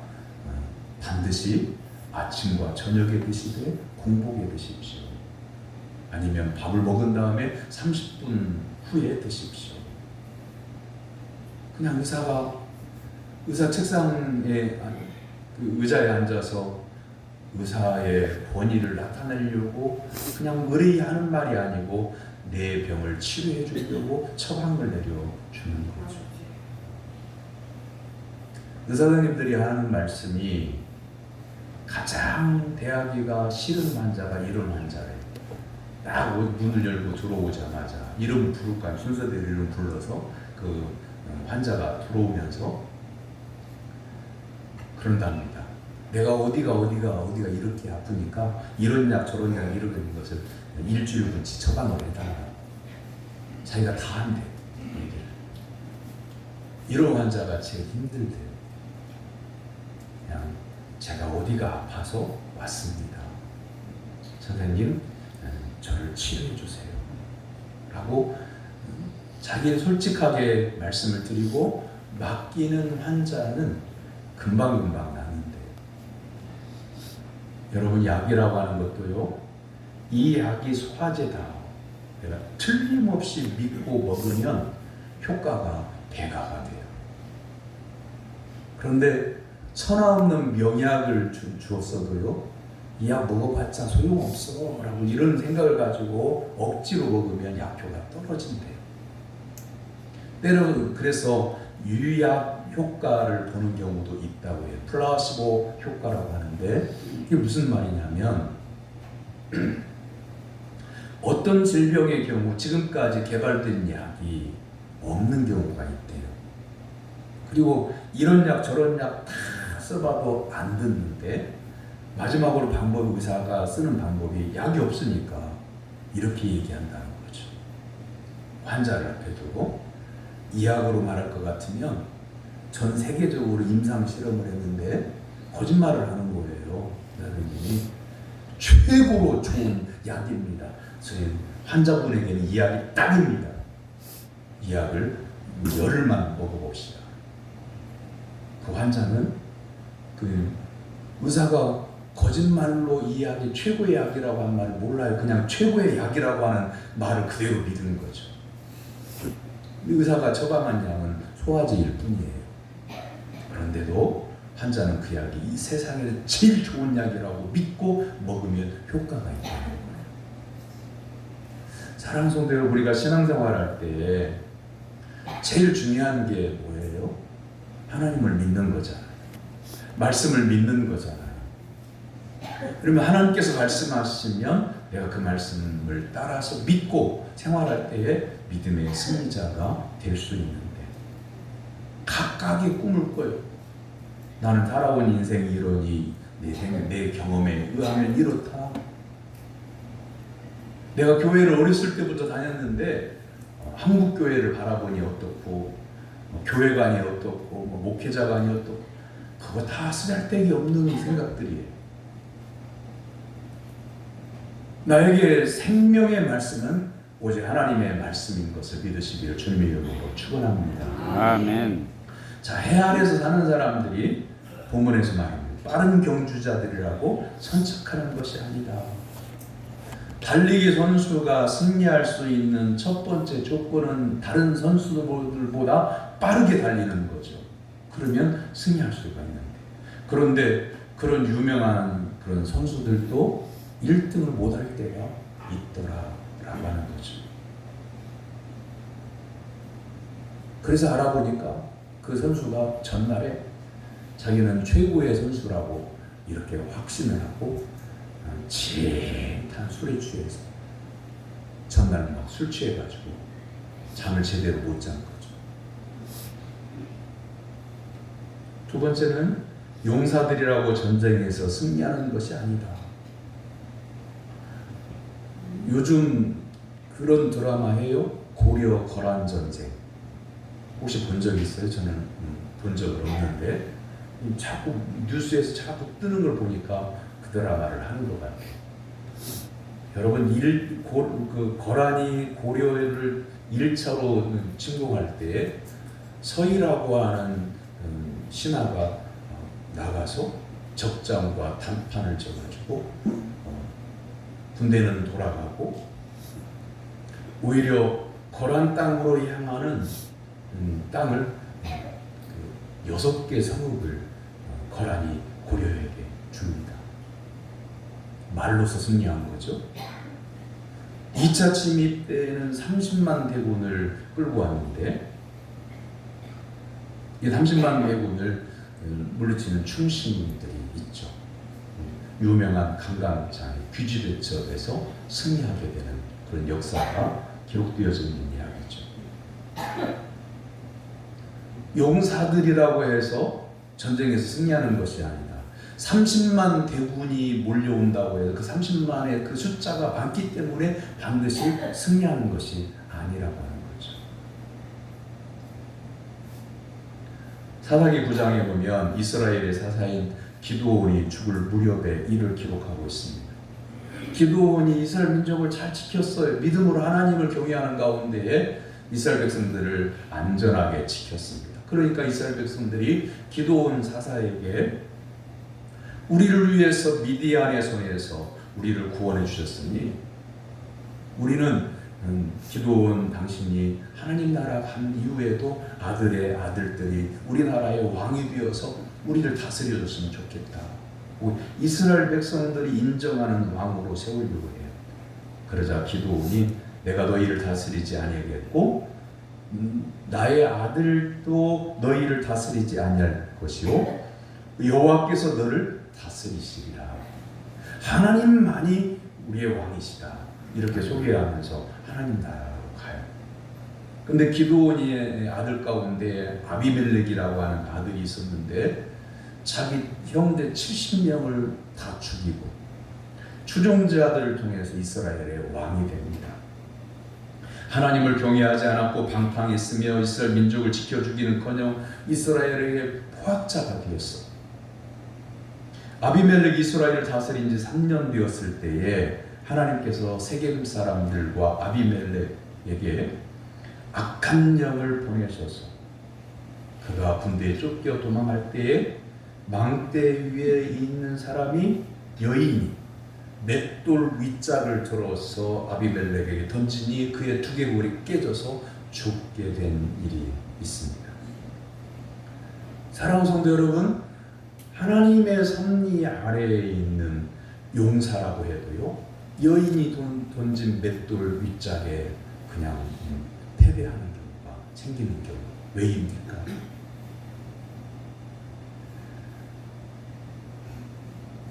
반드시 아침과 저녁에 드시되 공복에 드십시오. 아니면 밥을 먹은 다음에 30분 후에 드십시오. 그냥 의사 책상에 그 의자에 앉아서 의사의 권위를 나타내려고 그냥 의뢰하는 말이 아니고 내 병을 치료해 주려고 처방을 내려주는 거죠. 의사선생님들이 하는 말씀이 가장 대하기가 싫은 환자가 이런 환자래요. 딱 문을 열고 들어오자마자 이름 부를까 순서대로 이름 불러서 그 환자가 들어오면서 그런답니다. 내가 어디가 이렇게 아프니까 이런 약 저런 약 이런 것을 일주일분치 처방을 해달라. 자기가 다 한대. 얘기를. 이런 환자가 제일 힘들대요. 그냥 제가 어디가 아파서 왔습니다. 선생님 저를 치료해 주세요. 라고 자기는 솔직하게 말씀을 드리고 맡기는 환자는 금방금방 나는데 여러분 약이라고 하는 것도요. 이 약이 소화제다. 내가 틀림없이 믿고 먹으면 효과가 배가가 돼요. 그런데 천하없는 명약을 주었어도요. 이 약 먹어봤자 소용없어 라고 이런 생각을 가지고 억지로 먹으면 약효가 떨어진대요. 때로는 그래서 유약 효과를 보는 경우도 있다고 해요. 플라시보 효과라고 하는데 이게 무슨 말이냐면 어떤 질병의 경우 지금까지 개발된 약이 없는 경우가 있대요. 그리고 이런 약 저런 약 다 써봐도 안 듣는데 마지막으로 의사가 쓰는 방법이 약이 없으니까 이렇게 얘기한다는 거죠. 환자를 앞에 두고 이 약으로 말할 것 같으면 전 세계적으로 임상 실험을 했는데 거짓말을 하는 거예요. 선생님이 최고로 좋은 약입니다. 저희 환자분에게는 이 약이 딱입니다. 이 약을 열흘만 먹어봅시다. 그 환자는 그 의사가 거짓말로 이 약이 최고의 약이라고 한 말을 몰라요. 그냥 최고의 약이라고 하는 말을 그대로 믿는 거죠. 의사가 처방한 약은 소화제일 뿐이에요. 그런데도 환자는 그 약이 이 세상에서 제일 좋은 약이라고 믿고 먹으면 효과가 있다는 거예요. 사랑하는 성도들, 우리가 신앙생활할 때 제일 중요한 게 뭐예요? 하나님을 믿는 거잖아요. 말씀을 믿는 거잖아요. 그러면 하나님께서 말씀하시면 내가 그 말씀을 따라서 믿고 생활할 때에 믿음의 승리자가 될 수 있는데 각각의 꿈을 꿔요. 나는 살아온 인생이 이러니 내 경험에 의하면 이렇다. 내가 교회를 어렸을 때부터 다녔는데 한국교회를 바라보니 어떻고 교회관이 어떻고 목회자관이 어떻고 그거 다 쓰잘데기 없는 생각들이에요. 나에게 생명의 말씀은 오직 하나님의 말씀인 것을 믿으시기를 주님의 이름으로 축원합니다. 아멘. 자, 해 아래에서 사는 사람들이 본문에서 말합니다. 빠른 경주자들이라고 선착하는 것이 아니다. 달리기 선수가 승리할 수 있는 첫 번째 조건은 다른 선수들보다 빠르게 달리는 거죠. 그러면 승리할 수가 있는데. 그런데 그런 유명한 그런 선수들도 1등을 못할 때가 있더라라고 하는 거죠. 그래서 알아보니까 그 선수가 전날에 자기는 최고의 선수라고 이렇게 확신을 하고 취한 술에 취해서 전날 막 술 취해가지고 잠을 제대로 못 잔 거죠. 두 번째는 용사들이라고 전쟁에서 승리하는 것이 아니다. 요즘 그런 드라마 해요? 고려 거란 전쟁. 혹시 본 적 있어요? 저는 본 적은 없는데 자꾸 뉴스에서 자꾸 뜨는 걸 보니까 그 드라마를 하는 것 같아요. 여러분 거란이 고려를 1차로 침공할 때 서희라고 하는 신하가 나가서 적장과 단판을 쳐가지고 군대는 돌아가고 오히려 거란 땅으로 향하는 땅을 6개 성읍을 거란이 고려에게 줍니다. 말로서 승리한 거죠. 2차 침입 때는 30만 대군을 끌고 왔는데 이 30만 대군을 물리치는 충신들이 있죠. 유명한 강간장의 귀지대첩에서 승리하게 되는 그런 역사가 기록되어져 있는 이야기죠. 용사들이라고 해서 전쟁에서 승리하는 것이 아니다. 30만 대군이 몰려온다고 해서 그 30만의 그 숫자가 많기 때문에 반드시 승리하는 것이 아니라고 하는 거죠. 사사기 9장에 보면 이스라엘의 사사인 기드온이 죽을 무렵에 이를 기록하고 있습니다. 기드온이 이스라엘 민족을 잘 지켰어요. 믿음으로 하나님을 경외하는 가운데 이스라엘 백성들을 안전하게 지켰습니다. 그러니까 이스라엘 백성들이 기드온 사사에게 우리를 위해서 미디안의 손에서 우리를 구원해 주셨으니 우리는 기드온 당신이 하나님 나라 간 이후에도 아들의 아들들이 우리나라의 왕이 되어서 우리를 다스려 줬으면 좋겠다. 이스라엘 백성들이 인정하는 왕으로 세우려고 해요. 그러자 기드온이 내가 너희를 다스리지 아니하겠고 나의 아들도 너희를 다스리지 아니할 것이요 여호와께서 너를 다스리시리라. 하나님만이 우리의 왕이시다. 이렇게 소개하면서 하나님 나라로 가요. 근데 기드온의 아들 가운데 아비멜렉이라고 하는 아들이 있었는데 자기 형제 70명을 다 죽이고 추종자들을 통해서 이스라엘의 왕이 됩니다. 하나님을 경외하지 않았고 방탕했으며 이스라엘 민족을 지켜주기는커녕 이스라엘에게 포악자가 되었어. 아비멜렉이 이스라엘을 다스린 지 3년 되었을 때에 하나님께서 세겜 사람들과 아비멜렉에게 악한 영을 보내셔서 그가 군대에 쫓겨 도망할 때에 망대 위에 있는 사람이 여인이 맷돌 윗짝을 들어서 아비멜렉에게 던지니 그의 두개골이 깨져서 죽게 된 일이 있습니다. 사랑하는 성도 여러분, 하나님의 섭리 아래에 있는 용사라고 해도요 여인이 던진 맷돌 윗짝에 그냥 패배하는 경우가 생기는 경우 왜입니까?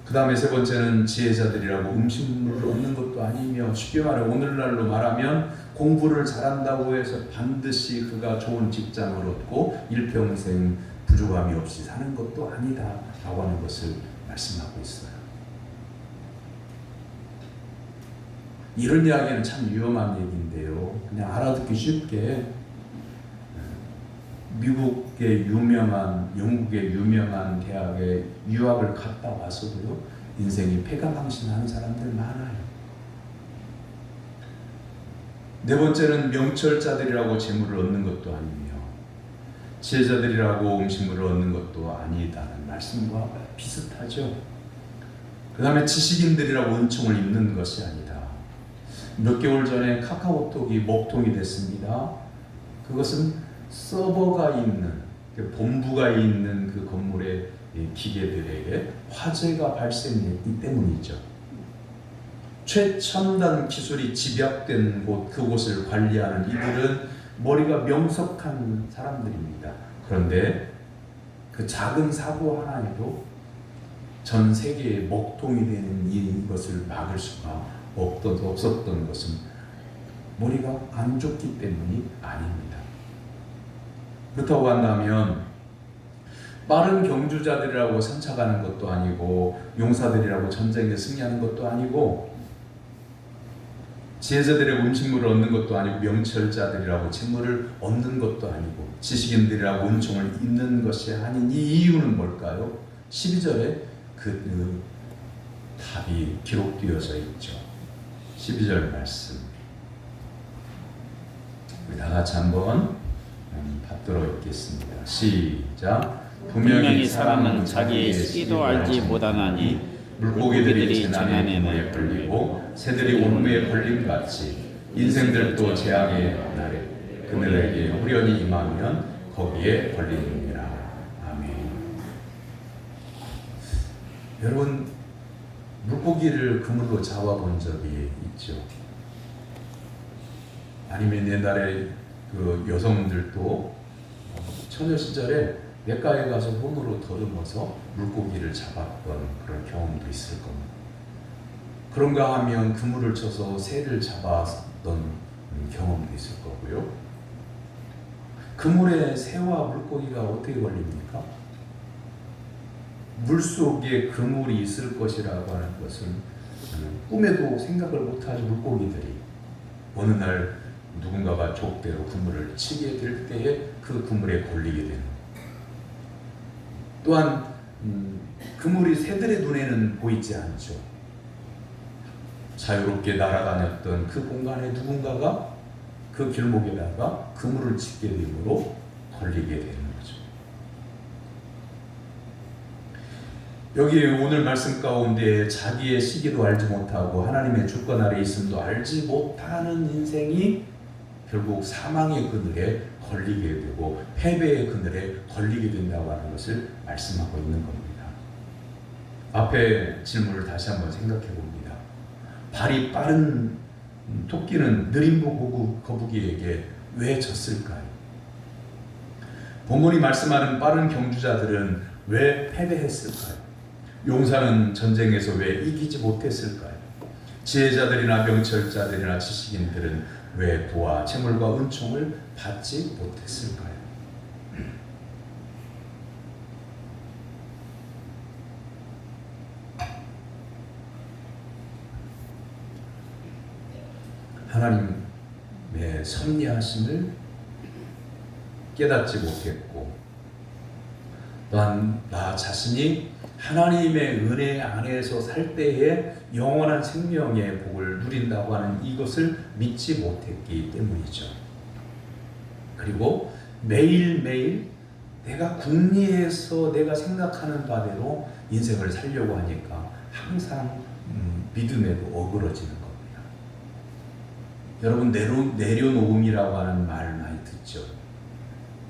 그 다음에 세 번째는 지혜자들이라고 음식물을 얻는 것도 아니며 쉽게 말해 오늘날로 말하면 공부를 잘한다고 해서 반드시 그가 좋은 직장을 얻고 일평생 부족함이 없이 사는 것도 아니다 라고 하는 것을 말씀하고 있어요. 이런 이야기는 참 위험한 얘기인데요. 그냥 알아듣기 쉽게 미국의 유명한 영국의 유명한 대학에 유학을 갔다 와서도요 인생이 패가망신하는 사람들 많아요. 네 번째는 명철자들이라고 재물을 얻는 것도 아니며 지혜자들이라고 음식물을 얻는 것도 아니다는 말씀과 비슷하죠. 그 다음에 지식인들이라고 은총을 입는 것이 아니다. 몇 개월 전에 카카오톡이 먹통이 됐습니다. 그것은 서버가 있는 본부가 있는 그 건물의 기계들에게 화재가 발생했기 때문이죠. 최첨단 기술이 집약된 곳 그곳을 관리하는 이들은 머리가 명석한 사람들입니다. 그런데 그 작은 사고 하나에도 전 세계에 먹통이 되는 이것을 막을 수가 없었던 것은 머리가 안 좋기 때문이 아닙니다. 그렇다고 한다면 빠른 경주자들이라고 선착하는 것도 아니고 용사들이라고 전쟁에 승리하는 것도 아니고 지혜자들의 음식물을 얻는 것도 아니고 명철자들이라고 책무를 얻는 것도 아니고 지식인들이라고 은총을 입는 것이 아닌 이 이유는 뭘까요? 12절에 그 답이 기록되어져 있죠. 12절 말씀 우리 다 같이 한번 받들어 읽겠습니다. 시작. 분명히 사람은 자기의 시기도 알지 못하나니 물고기들이 재난의 문에 걸리고 새들이 온무에 걸림같이 인생들도 재앙의 날에 그들에게 후련히 임하면 거기에 걸리느니라. 아멘. 여러분 물고기를 그물로 잡아본 적이 있죠? 아니면 옛날에 그 여성들도 처녀 시절에 냇가에 가서 홈으로 더듬어서 물고기를 잡았던 그런 경험도 있을 겁니다. 그런가 하면 그물을 쳐서 새를 잡았던 경험도 있을 거고요. 그물에 새와 물고기가 어떻게 걸립니까? 물속에 그물이 있을 것이라고 하는 것은 꿈에도 생각을 못하지 물고기들이 어느 날 누군가가 족대로 그물을 치게 될 때에 그 그물에 걸리게 되는 거예요. 또한 그물이 새들의 눈에는 보이지 않죠. 자유롭게 날아다녔던 그 공간에 누군가가 그 길목에다가 그물을 치게 되므로 걸리게 되는 거죠. 여기 오늘 말씀 가운데 자기의 시기도 알지 못하고 하나님의 주권 아래 있음도 알지 못하는 인생이 결국 사망의 그늘에 걸리게 되고 패배의 그늘에 걸리게 된다고 하는 것을 말씀하고 있는 겁니다. 앞에 질문을 다시 한번 생각해 봅니다. 발이 빠른 토끼는 느림보 거북이에게 왜 졌을까요? 본문이 말씀하는 빠른 경주자들은 왜 패배했을까요? 용사는 전쟁에서 왜 이기지 못했을까요? 지혜자들이나 명철자들이나 지식인들은 왜 부와 재물과 은총을 받지 못했을까요? 하나님의 섭리하심을 깨닫지 못했고 또한 나 자신이 하나님의 은혜 안에서 살 때에 영원한 생명의 복을 누린다고 하는 이것을 믿지 못했기 때문이죠. 그리고 매일매일 내가 궁리해서 내가 생각하는 바대로 인생을 살려고 하니까 항상 믿음에도 어그러지는 겁니다. 여러분 내려놓음이라고 하는 말 많이 듣죠.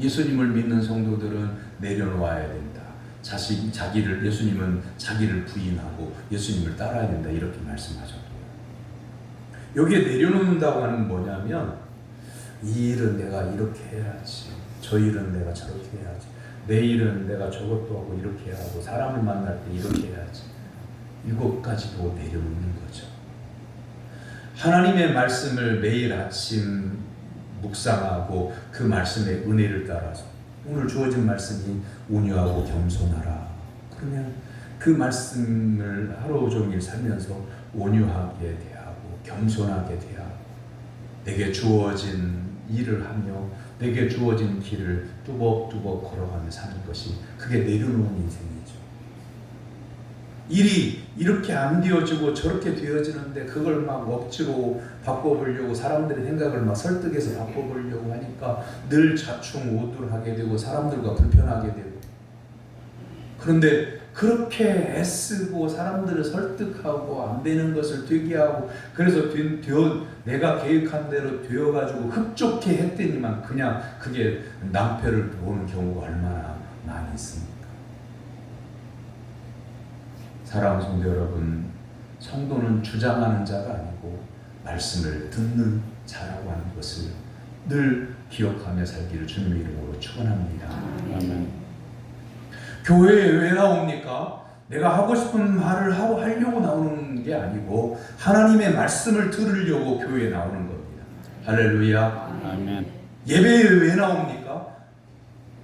예수님을 믿는 성도들은 내려놓아야 된다. 예수님은 자기를 부인하고 예수님을 따라야 된다. 이렇게 말씀하셨고요. 여기에 내려놓는다고 하는 뭐냐면 이 일은 내가 이렇게 해야지. 저 일은 내가 저렇게 해야지. 내 일은 내가 저것도 하고 이렇게 하고 사람을 만날 때 이렇게 해야지. 이것까지도 내려놓는 거죠. 하나님의 말씀을 매일 아침 묵상하고 그 말씀의 은혜를 따라서 오늘 주어진 말씀이 온유하고 겸손하라. 그러면 그 말씀을 하루 종일 살면서 온유하게 대하고 겸손하게 대하고 내게 주어진 일을 하며 내게 주어진 길을 뚜벅뚜벅 걸어가며 사는 것이 그게 내려놓은 인생이죠. 일이 이렇게 안 되어지고 저렇게 되어지는데 그걸 막 억지로 바꿔보려고 사람들의 생각을 막 설득해서 바꿔보려고 하니까 늘 좌충우돌하게 되고 사람들과 불편하게 되고 그런데 그렇게 애쓰고 사람들을 설득하고 안 되는 것을 되게 하고 그래서 내가 계획한 대로 되어가지고 흡족해 했더니만 그냥 그게 낭패를 보는 경우가 얼마나 많이 있습니까? 사랑하는 성도 여러분, 성도는 주장하는 자가 아니고 말씀을 듣는 자라고 하는 것을 늘 기억하며 살기를 주님의 이름으로 축원합니다. 아멘. 교회에 왜 나옵니까? 내가 하고 싶은 말을 하려고 나오는 게 아니고 하나님의 말씀을 들으려고 교회에 나오는 겁니다. 할렐루야. 아멘. 예배에 왜 나옵니까?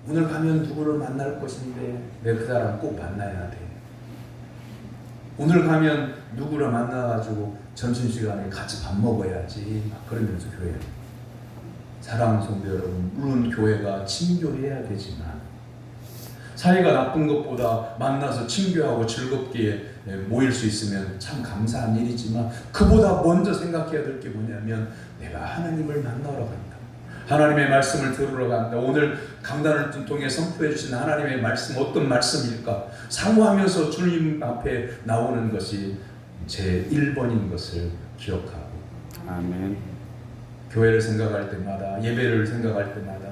오늘 가면 누구를 만날 것인데 내가 그 사람 꼭 만나야 돼. 오늘 가면 누구를 만나가지고 점심시간에 같이 밥 먹어야지. 막 그러면서 교회. 사랑하는 성도 여러분, 물론 교회가 친교해야 되지만 사이가 나쁜 것보다 만나서 친교하고 즐겁게 모일 수 있으면 참 감사한 일이지만 그보다 먼저 생각해야 될 게 뭐냐면 내가 하나님을 만나러 간다. 하나님의 말씀을 들으러 간다. 오늘 강단을 통해 선포해 주신 하나님의 말씀 어떤 말씀일까? 사모하면서 주님 앞에 나오는 것이 제 1번인 것을 기억하고 아멘. 교회를 생각할 때마다 예배를 생각할 때마다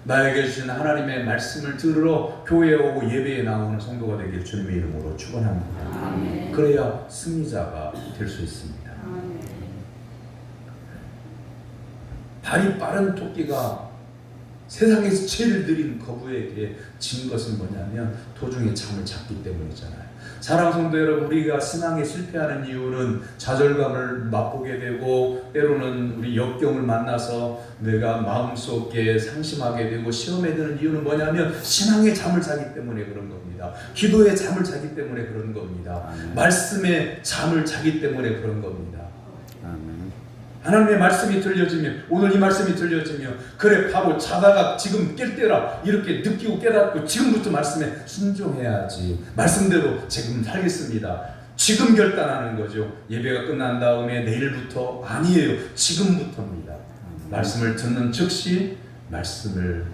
나에게 주신 하나님의 말씀을 들으러 교회에 오고 예배에 나오는 성도가 되길 주님의 이름으로 축원합니다. 아멘. 그래야 승리자가 될 수 있습니다. 아멘. 발이 빠른 토끼가 세상에서 제일 느린 거부에게 진 것은 뭐냐면 도중에 잠을 잤기 때문이잖아요. 사랑하는 성도 여러분, 우리가 신앙에 실패하는 이유는 좌절감을 맛보게 되고 때로는 우리 역경을 만나서 내가 마음속에 상심하게 되고 시험에 드는 이유는 뭐냐면 신앙에 잠을 자기 때문에 그런 겁니다. 기도에 잠을 자기 때문에 그런 겁니다. 말씀에 잠을 자기 때문에 그런 겁니다. 아멘. 하나님의 말씀이 들려지면 오늘 이 말씀이 들려지면 그래 바로 자다가 지금 깰 때라 이렇게 느끼고 깨닫고 지금부터 말씀에 순종해야지. 말씀대로 지금 살겠습니다. 지금 결단하는 거죠. 예배가 끝난 다음에 내일부터 아니에요. 지금부터입니다. 말씀을 듣는 즉시 말씀을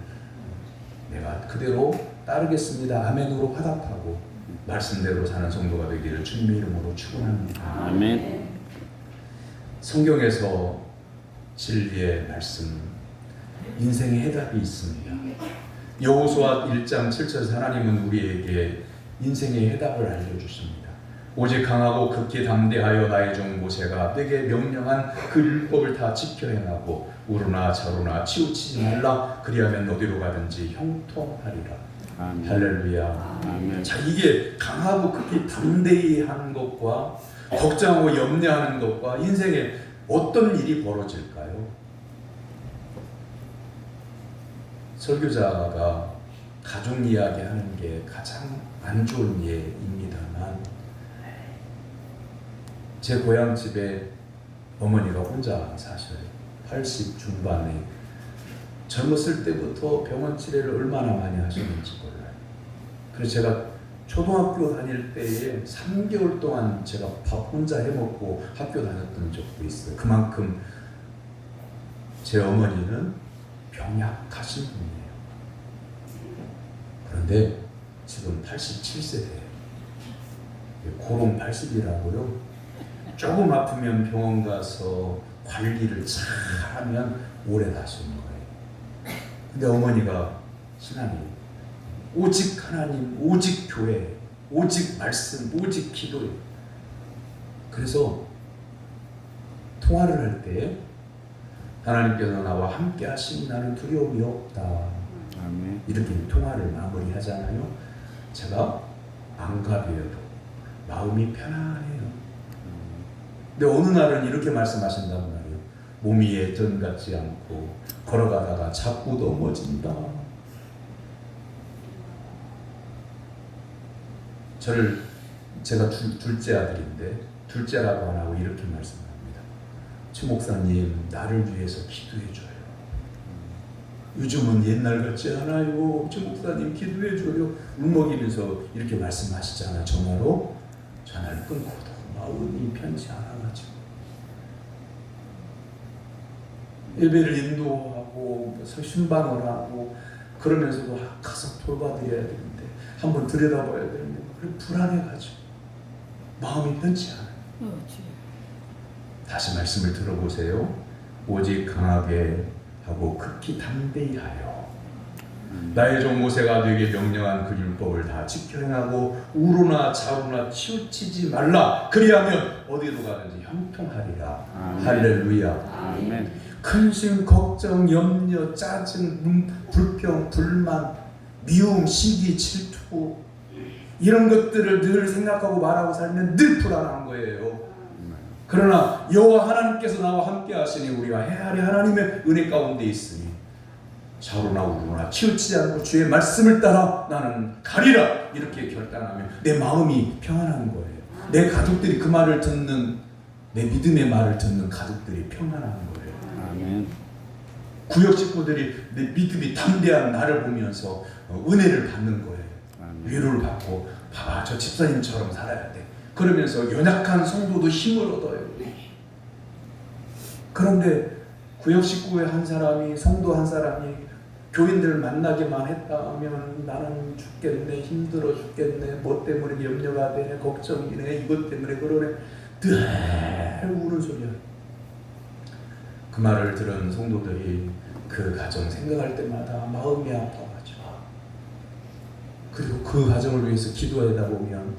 내가 그대로 따르겠습니다. 아멘으로 화답하고 말씀대로 사는 성도가 되기를 주님의 이름으로 축원합니다. 아멘. 성경에서 진리의 말씀, 인생의 해답이 있습니다. 여호수아 1장 7절에서 하나님은 우리에게 인생의 해답을 알려주십니다. 오직 강하고 극히 담대하여 나의 종 모세가 내게 명령한 그 율법을 다 지켜 행하고 우르나 좌로나 치우치지 말라. 그리하면 어디로 가든지 형통하리라. 아멘. 할렐루야. 아멘. 자, 이게 강하고 극히 담대히 하는 것과 걱정하고 염려하는 것과 인생에 어떤 일이 벌어질까요? 설교자가 가족 이야기 하는 게 가장 안 좋은 예입니다만 제 고향집에 어머니가 혼자 사셔요. 80 중반에 젊었을 때부터 병원 치료를 얼마나 많이 하셨는지 몰라요. 그래서 제가 초등학교 다닐 때에 3개월 동안 제가 밥 혼자 해먹고 학교 다녔던 적도 있어요. 그만큼 제 어머니는 병약하신 분이에요. 그런데 지금 87세예요. 고름 80이라고요. 조금 아프면 병원 가서 관리를 잘 하면 오래 사시는 거예요. 근데 어머니가 신앙이 오직 하나님, 오직 교회, 오직 말씀, 오직 기도예요. 그래서 통화를 할 때 하나님께서 나와 함께 하시니 나는 두려움이 없다. 아멘. 이렇게 통화를 마무리하잖아요. 제가 안갑이어도 마음이 편안해요. 근데 어느 날은 이렇게 말씀하신단 말이에요. 몸이 예전 같지 않고 걸어가다가 자꾸 넘어진다. 제가 둘째 아들인데 둘째라고 안 하고 이렇게 말씀합니다. 최 목사님, 나를 위해서 기도해줘요. 요즘은 옛날 같지 않아요. 최 목사님 기도해줘요. 울먹이면서 이렇게 말씀하시잖아. 전화로. 전화를 끊고도 마음이 편치 않아가지고 예배를 인도하고 순방을 하고 그러면서도 가서 돌봐드려야 되는데 한번 들여다봐야 되는데 그래 불안해가지고 마음이 편치 않아요. 다시 말씀을 들어보세요. 오직 강하게 하고 극히 담대히 하여 나의 종 모세가 너에게 명령한 그 율법을 다 지켜 행하고 우로나 좌로나 치우치지 말라. 그리하면 어디로 가든지 형통하리라. 아멘. 할렐루야. 아멘. 근심, 걱정, 염려, 짜증, 불평, 불만, 미움, 시기, 질투 이런 것들을 늘 생각하고 말하고 살면 늘 불안한 거예요. 그러나 여호와 하나님께서 나와 함께 하시니 우리가 헤아려 하나님의 은혜 가운데 있으니 좌우로나 우로나 치우치지 않고 주의 말씀을 따라 나는 가리라 이렇게 결단하면 내 마음이 평안한 거예요. 내 가족들이 그 말을 듣는, 내 믿음의 말을 듣는 가족들이 평안한 거예요. 아멘. 구역 식구들이 내 믿음이 담대한 나를 보면서 은혜를 받는 거예요. 아멘. 위로를 받고 봐봐 저 집사님처럼 살아야 돼. 그러면서 연약한 성도도 힘을 얻어요. 그런데 구역 식구의 한 사람이, 성도 한 사람이 교인들을 만나기만 했다 하면 나는 죽겠네, 힘들어 죽겠네, 뭐 때문에 염려가 되네, 걱정이네, 이것 때문에 그러네, 늘 우는 소리야. 그 말을 들은 성도들이 그 가정 생각할 때마다 마음이 아파가지고, 그리고 그 가정을 위해서 기도하다 보면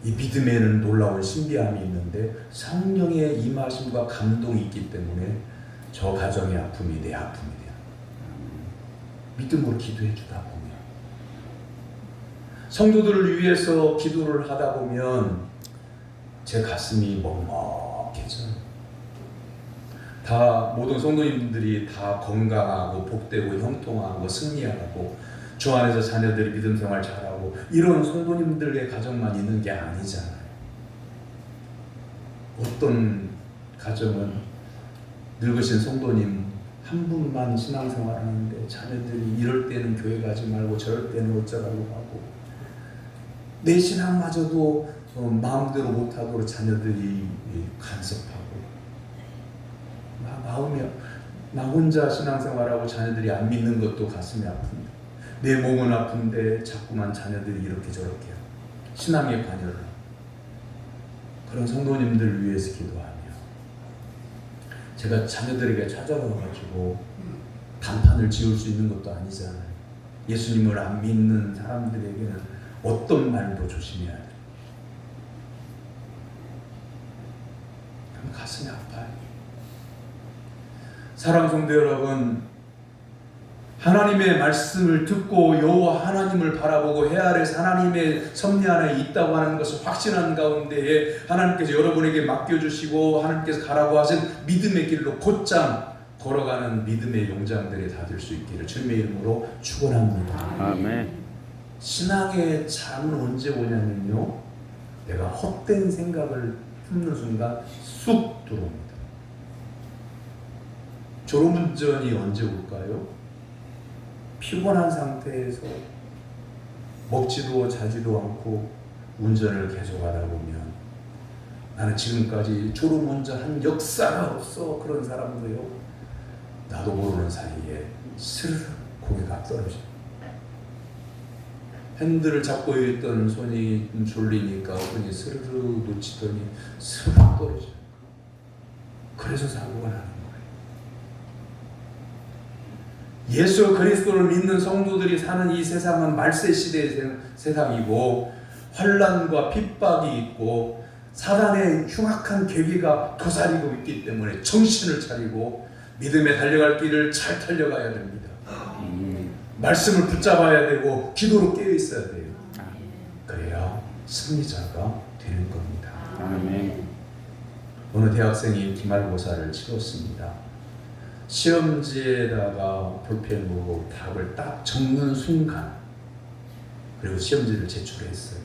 이 믿음에는 놀라운 신비함이 있는데 성령의 임하심과 감동이 있기 때문에 저 가정의 아픔이 내 아픔이 돼요. 믿음으로 기도해 주다 보면, 성도들을 위해서 기도를 하다 보면 제 가슴이 먹먹해져요. 다 모든 성도님들이 다 건강하고 복되고 형통하고 승리하고 주 안에서 자녀들이 믿음 생활 잘하고 이런 성도님들의 가정만 있는 게 아니잖아요. 어떤 가정은 늙으신 성도님 한 분만 신앙생활 하는데 자녀들이 이럴 때는 교회 가지 말고 저럴 때는 어쩌라고 하고, 내 신앙마저도 마음대로 못하도록 자녀들이 간섭하고, 마음이, 나 혼자 신앙생활하고 자녀들이 안 믿는 것도 가슴이 아픕니다. 내 몸은 아픈데 자꾸만 자녀들이 이렇게 저렇게 신앙에 관여를 하고, 그런 성도님들 위해서 기도하며 제가 자녀들에게 찾아가가지고 단판을 지을 수 있는 것도 아니잖아요. 예수님을 안 믿는 사람들에게는 어떤 말도 조심해야 돼요. 그럼 가슴이 아파요. 사랑하는 성도 여러분, 하나님의 말씀을 듣고 여호와 하나님을 바라보고 해 아래서 하나님의 섭리 안에 있다고 하는 것을 확신한 가운데에 하나님께서 여러분에게 맡겨주시고 하나님께서 가라고 하신 믿음의 길로 곧장 걸어가는 믿음의 용장들이 다 될 수 있기를 주님의 이름으로 축원합니다. 아멘. 신앙의 잠은 언제 오냐면요, 내가 헛된 생각을 품는 순간 쑥 들어옵니다. 졸음운전이 언제 올까요? 피곤한 상태에서 먹지도 자지도 않고 운전을 계속하다 보면, 나는 지금까지 졸음운전한 역사가 없어 그런 사람도요, 나도 모르는 사이에 스르르 고개가 떨어져요. 핸들을 잡고 있던 손이 졸리니까 손이 스르르 놓치더니 스르르 떨어져요. 그래서 사고가 나는 거예요. 예수 그리스도를 믿는 성도들이 사는 이 세상은 말세 시대의 세상이고, 환난과 핍박이 있고 사단의 흉악한 계기가 도사리고 있기 때문에 정신을 차리고 믿음에 달려갈 길을 잘 달려가야 됩니다. 말씀을 붙잡아야 되고 기도로 깨어 있어야 돼요. 그래야 승리자가 되는 겁니다. 아멘. 어느 대학생이 기말고사를 치렀습니다. 시험지에다가 볼펜으로 답을 딱 적는 순간, 그리고 시험지를 제출했어요.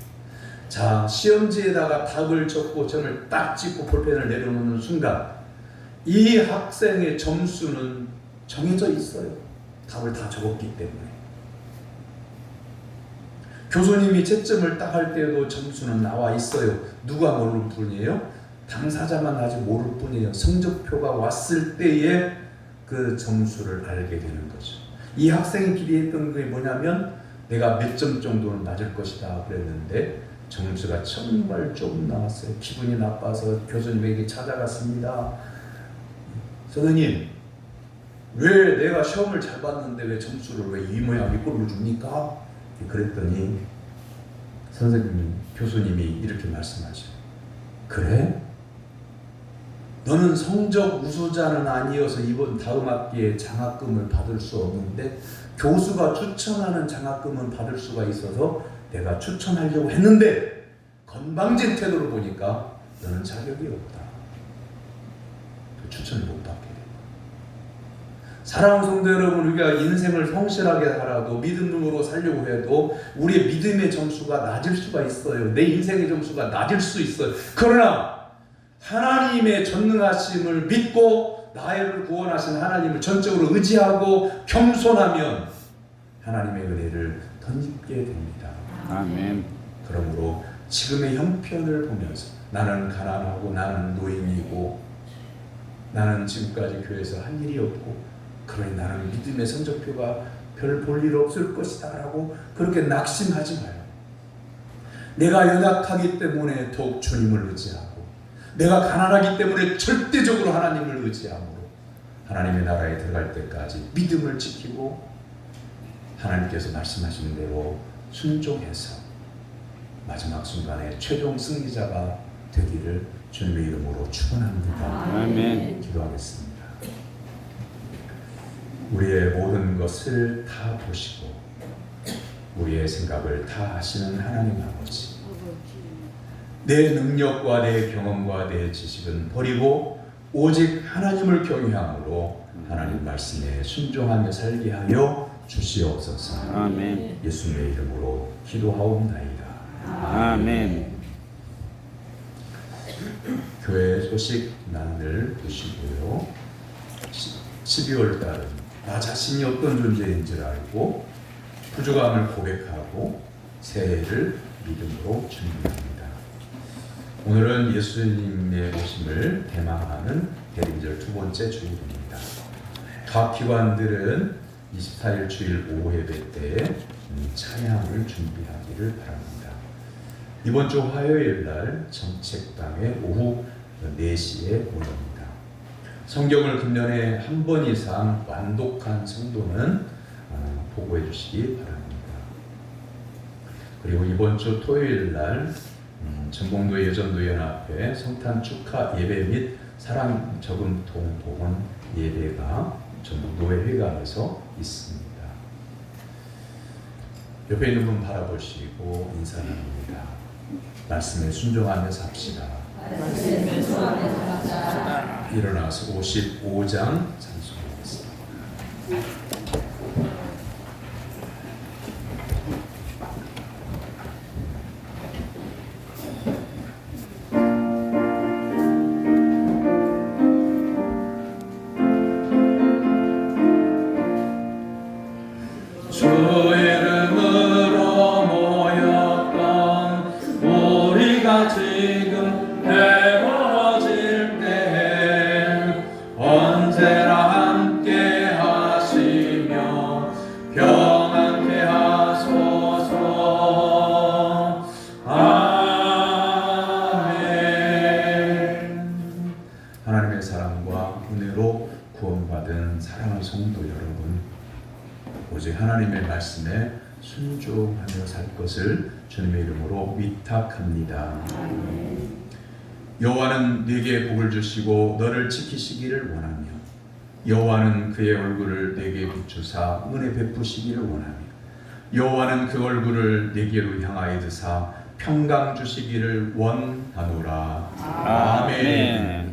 자, 시험지에다가 답을 적고 점을 딱 찍고 볼펜을 내려놓는 순간 이 학생의 점수는 정해져 있어요. 답을 다 적었기 때문에. 교수님이 채점을 딱 할 때도 점수는 나와 있어요. 누가 모를 뿐이에요? 당사자만 아직 모를 뿐이에요. 성적표가 왔을 때에 그 점수를 알게 되는 거죠. 이 학생이 기대했던 게 뭐냐면 내가 몇 점 정도는 맞을 것이다 그랬는데 점수가 정말 좀 나왔어요. 기분이 나빠서 교수님에게 찾아갔습니다. 선생님, 왜 내가 시험을 잘 봤는데 왜 점수를 왜 이 모양 이 꼴로 줍니까? 그랬더니 선생님, 교수님이 이렇게 말씀하셔요. 그래? 너는 성적 우수자는 아니어서 이번 다음 학기에 장학금을 받을 수 없는데 교수가 추천하는 장학금은 받을 수가 있어서 내가 추천하려고 했는데 건방진 태도를 보니까 너는 자격이 없다. 추천을 못 받게 돼. 사랑하는 성도 여러분, 우리가 인생을 성실하게 살아도 믿음으로 살려고 해도 우리의 믿음의 점수가 낮을 수가 있어요. 내 인생의 점수가 낮을 수 있어요. 그러나 하나님의 전능하심을 믿고 나를 구원하신 하나님을 전적으로 의지하고 겸손하면 하나님의 은혜를 덧입게 됩니다. 아멘. 그러므로 지금의 형편을 보면서 나는 가난하고 나는 노인이고 나는 지금까지 교회에서 한 일이 없고 그러니 나는 믿음의 성적표가 별 볼 일 없을 것이다 라고 그렇게 낙심하지 마요. 내가 연약하기 때문에 더욱 주님을 의지하고 내가 가난하기 때문에 절대적으로 하나님을 의지함으로 하나님의 나라에 들어갈 때까지 믿음을 지키고 하나님께서 말씀하신 대로 순종해서 마지막 순간에 최종 승리자가 되기를 주님의 이름으로 축원합니다. 아멘. 기도하겠습니다. 우리의 모든 것을 다 보시고 우리의 생각을 다 아시는 하나님 아버지, 내 능력과 내 경험과 내 지식은 버리고 오직 하나님을 경외함으로 하나님 말씀에 순종하며 살게 하여 주시옵소서. 아멘. 예수님의 이름으로 기도하옵나이다. 아멘. 교회 소식 난을 보시고요. 12월 달은 나 자신이 어떤 존재인지를 알고 부족함을 고백하고 새해를 믿음으로 준비합니다. 오늘은 예수님의 오심을 대망하는 대림절 두 번째 주일입니다. 각 기관들은 24일 주일 오후 예배 때 찬양을 준비하기를 바랍니다. 이번 주 화요일 날 정책당의 오후 4시에 모입니다. 성경을 금년에 한 번 이상 완독한 성도는 보고해 주시기 바랍니다. 그리고 이번 주 토요일 날 전북도 여전도연합회 성탄 축하 예배 및 사랑 저금통 복원 예배가 전북도회 회관에서 있습니다. 옆에 있는 분 바라보시고 인사 나눕니다. 말씀에 순종하며 삽시다. 일어나서 55장 찬송하겠습니다. 주 이름으로 모였던 우리가 지금 배워질 때 언제나 함께 하시며 평안케 하소서. 아멘. 하나님의 사랑과 은혜로 구원받은 사랑하는 성도 여러분, 오직 하나님의 말씀에 순종하며 살 것을 주님의 이름으로 위탁합니다. 여호와는 네게 복을 주시고 너를 지키시기를 원하며 여호와는 그의 얼굴을 네게 비추사 은혜 베푸시기를 원하며 여호와는 그 얼굴을 네게로 향하여 드사 평강 주시기를 원하노라. 아멘.